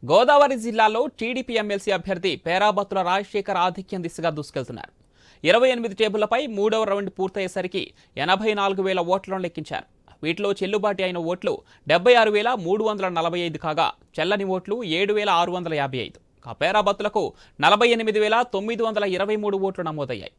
గోదావరి జిల్లాలో TDP MLC అభ్యర్థి పేరాబత్తుల రాజశేఖర్ ఆధిక్యం దిశగా దూసుకెళ్తున్నారు. 28 టేబుళ్లపై మూడవ రౌండ్ పూర్తయ్యేసరికి 84,000 ఓట్లను లెక్కించారు. వీటిలో చెల్లుబాటు అయిన ఓట్లు 76,345 కాగా చెల్లని ఓట్లు 7,655. పేరాబత్తులకు 48,923 ఓట్లు నమోదయ్యాయి.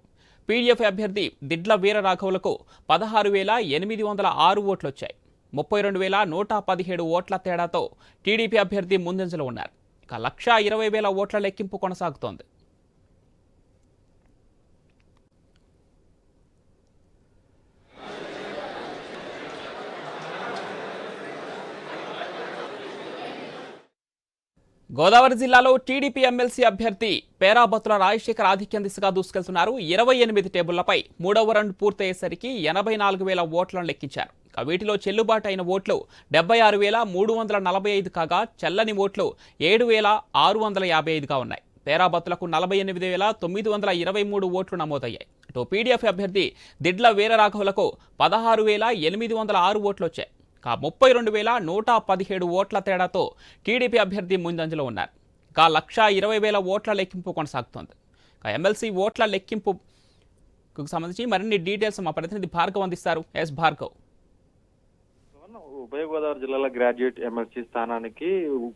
పీడీఎఫ్ అభ్యర్థి దిడ్ల వీరరాఘవులకు 16,806 ఓట్లు వచ్చాయి. 32,117 ఓట్ల తేడాతో టీడీపీ అభ్యర్థి ముందంజలో ఉన్నారు. 1,20,000 ఓట్ల లెక్కింపు కొనసాగుతోంది. గోదావరి జిల్లాలో టీడీపీ ఎమ్మెల్సీ అభ్యర్థి పేరాబత్తుల రాజశేఖర్ ఆధిక్యం దిశగా దూసుకెళ్తున్నారు. 28 టేబుళ్లపై మూడవ రౌండ్ పూర్తయ్యేసరికి 84,000 ఓట్లను లెక్కించారు. వీటిలో చెల్లుబాటు అయిన ఓట్లు 76,345 కాగా చెల్లని ఓట్లు 7,655గా ఉన్నాయి. పేరాబత్తులకు 48,923 ఓట్లు నమోదయ్యాయి. ఇటు పీడీఎఫ్ అభ్యర్థి దిడ్ల వీరరాఘవులకు 16,806 ఓట్లు వచ్చాయి. 32,117 ఓట్ల తేడాతో టీడీపీ అభ్యర్థి ముందంజలో ఉన్నారు. 1,20,000 ఓట్ల లెక్కింపు కొనసాగుతోంది. ఎమ్మెల్సీ ఓట్ల లెక్కింపుకు సంబంధించి మరిన్ని డీటెయిల్స్ మా ప్రతినిధి భార్గవ్ అందిస్తారు. ఎస్ భార్గవ్. ఉభయ గోదావరి జిల్లాల గ్రాడ్యుయేట్ ఎమ్మెల్సీ స్థానానికి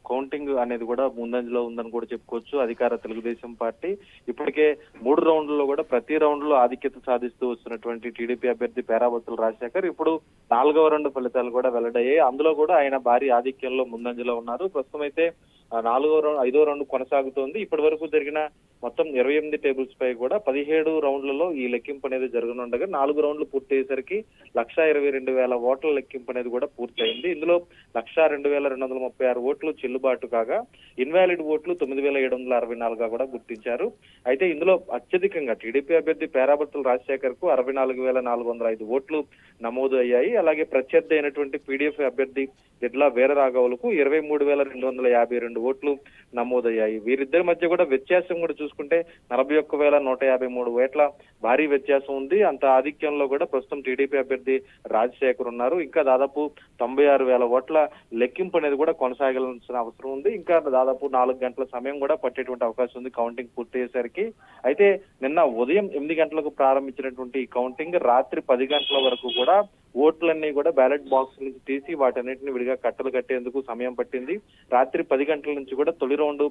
కౌంటింగ్ అనేది కూడా ముందంజలో ఉందని కూడా చెప్పుకోవచ్చు. అధికార తెలుగుదేశం పార్టీ ఇప్పటికే 3 రౌండ్లలో కూడా ప్రతి రౌండ్ లో ఆధిక్యత సాధిస్తూ వస్తున్నటువంటి టీడీపీ అభ్యర్థి పేరాబత్తుల రాజశేఖర్ ఇప్పుడు 4వ రౌండ్ ఫలితాలు కూడా వెల్లడయ్యాయి. అందులో కూడా ఆయన భారీ ఆధిక్యంలో ముందంజలో ఉన్నారు. ప్రస్తుతం అయితే 5వ రౌండ్ కొనసాగుతోంది. ఇప్పటి వరకు జరిగిన మొత్తం 28 టేబుల్స్ పై కూడా 17 రౌండ్లలో ఈ లెక్కింపు అనేది జరగనుండగా 4 రౌండ్లు పూర్తయ్యేసరికి 1,22,000 ఓట్ల లెక్కింపు అనేది కూడా పూర్తయింది. ఇందులో 102,236 ఓట్లు చెల్లుబాటు కాగా ఇన్వాలిడ్ ఓట్లు 9,764గా కూడా గుర్తించారు. అయితే ఇందులో అత్యధికంగా టీడీపీ అభ్యర్థి పేరాబత్తుల రాజశేఖర్ కు 64,405 ఓట్లు నమోదు అయ్యాయి. అలాగే ప్రత్యర్థి అయినటువంటి పీడీఎఫ్ అభ్యర్థి దిడ్ల వీరరాఘవులకు 23,252 ఓట్లు నమోదయ్యాయి. వీరిద్దరి మధ్య కూడా వ్యత్యాసం కూడా చూసుకుంటే 41,153 ఓట్ల భారీ వ్యత్యాసం ఉంది. అంత ఆధిక్యంలో కూడా ప్రస్తుతం టీడీపీ అభ్యర్థి రాజశేఖర్ ఉన్నారు. ఇంకా దాదాపు 96,000 ఓట్ల లెక్కింపు అనేది కూడా కొనసాగాల్సిన అవసరం ఉంది. ఇంకా దాదాపు 4 గంటల సమయం కూడా పట్టేటువంటి అవకాశం ఉంది కౌంటింగ్ పూర్తయ్యేసరికి. అయితే నిన్న ఉదయం 8 గంటలకు ప్రారంభించినటువంటి ఈ కౌంటింగ్ రాత్రి 10 గంటల వరకు కూడా ఓట్లన్నీ కూడా బ్యాలెట్ బాక్స్ నుంచి తీసి వాటన్నిటిని విడిగా కట్టలు కట్టేందుకు సమయం పట్టింది. రాత్రి 10 గంటల నుంచి కూడా తొలి రౌండ్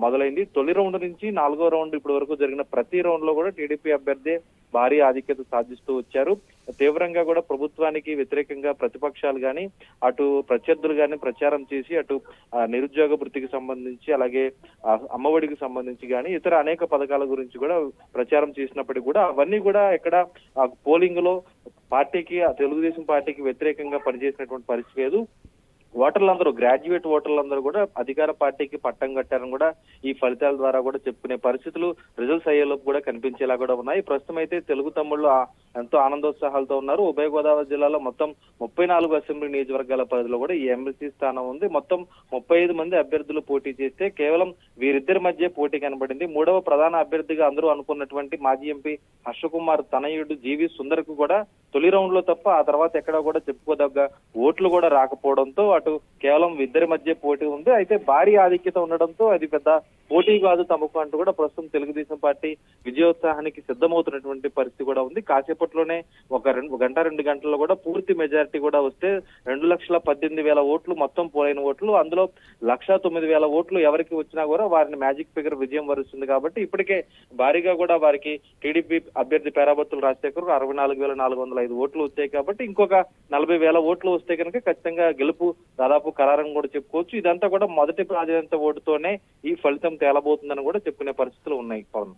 మొదలైంది. తొలి రౌండ్ నుంచి 4వ రౌండ్ ఇప్పటి వరకు జరిగిన ప్రతి రౌండ్ లో కూడా టీడీపీ అభ్యర్థి భారీ ఆధిక్యత సాధిస్తూ వచ్చారు. తీవ్రంగా కూడా ప్రభుత్వానికి వ్యతిరేకంగా ప్రతిపక్షాలు కానీ అటు ప్రత్యర్థులు కానీ ప్రచారం చేసి అటు నిరుద్యోగ వృత్తికి సంబంధించి అలాగే అమ్మఒడికి సంబంధించి కానీ ఇతర అనేక పథకాల గురించి కూడా ప్రచారం చేసినప్పటికీ కూడా అవన్నీ కూడా ఎక్కడ పోలింగ్ లో పార్టీకి తెలుగుదేశం పార్టీకి వ్యతిరేకంగా పనిచేసినటువంటి పరిస్థితి లేదు. ఓటర్లందరూ గ్రాడ్యుయేట్ ఓటర్లందరూ కూడా అధికార పార్టీకి పట్టం కట్టారని కూడా ఈ ఫలితాల ద్వారా కూడా చెప్పుకునే పరిస్థితులు రిజల్ట్స్ అయ్యేలోపు కూడా కనిపించేలా కూడా ఉన్నాయి. ప్రస్తుతం అయితే తెలుగు తమ్ముళ్ళు ఎంతో ఆనందోత్సాహాలతో ఉన్నారు. ఉభయ గోదావరి జిల్లాలో మొత్తం 34 అసెంబ్లీ నియోజకవర్గాల పరిధిలో కూడా ఈ ఎమ్మెల్సీ స్థానం ఉంది. మొత్తం 35 మంది అభ్యర్థులు పోటీ చేస్తే కేవలం వీరిద్దరి మధ్య పోటీ కనబడింది. 3వ ప్రధాన అభ్యర్థిగా అందరూ అనుకున్నటువంటి మాజీ ఎంపీ హర్షకుమార్ తనయుడు జీవి సుందర్ కు కూడా తొలి రౌండ్ లో తప్ప ఆ తర్వాత ఎక్కడా కూడా చెప్పుకోదగ్గ ఓట్లు కూడా రాకపోవడంతో అటు కేవలం ఇద్దరి మధ్య పోటీ ఉంది. అయితే భారీ ఆధిక్యత ఉండడంతో అది పెద్ద పోటీ కాదు తమకు అంటూ కూడా ప్రస్తుతం తెలుగుదేశం పార్టీ విజయోత్సాహానికి సిద్ధమవుతున్నటువంటి పరిస్థితి కూడా ఉంది. కాసేపట్లోనే ఒక 2 గంటల్లో కూడా పూర్తి మెజారిటీ కూడా వస్తే 2,18,000 ఓట్లు మొత్తం పోలైన ఓట్లు, అందులో 1,09,000 ఓట్లు ఎవరికి వచ్చినా కూడా వారిని మ్యాజిక్ ఫిగర్ విజయం వరుస్తుంది. కాబట్టి ఇప్పటికే భారీగా కూడా వారికి టీడీపీ అభ్యర్థి పేరాబత్తుల రాజశేఖర్ 64,405 ఓట్లు వచ్చాయి. కాబట్టి ఇంకొక 40,000 ఓట్లు వస్తే కనుక ఖచ్చితంగా గెలుపు దాదాపు ఖరారం కూడా చెప్పుకోవచ్చు. ఇదంతా కూడా మొదటి ప్రాధాన్యత ఓటుతోనే ఈ ఫలితం తేలబోతుందని కూడా చెప్పుకునే పరిస్థితులు ఉన్నాయి. పవన్.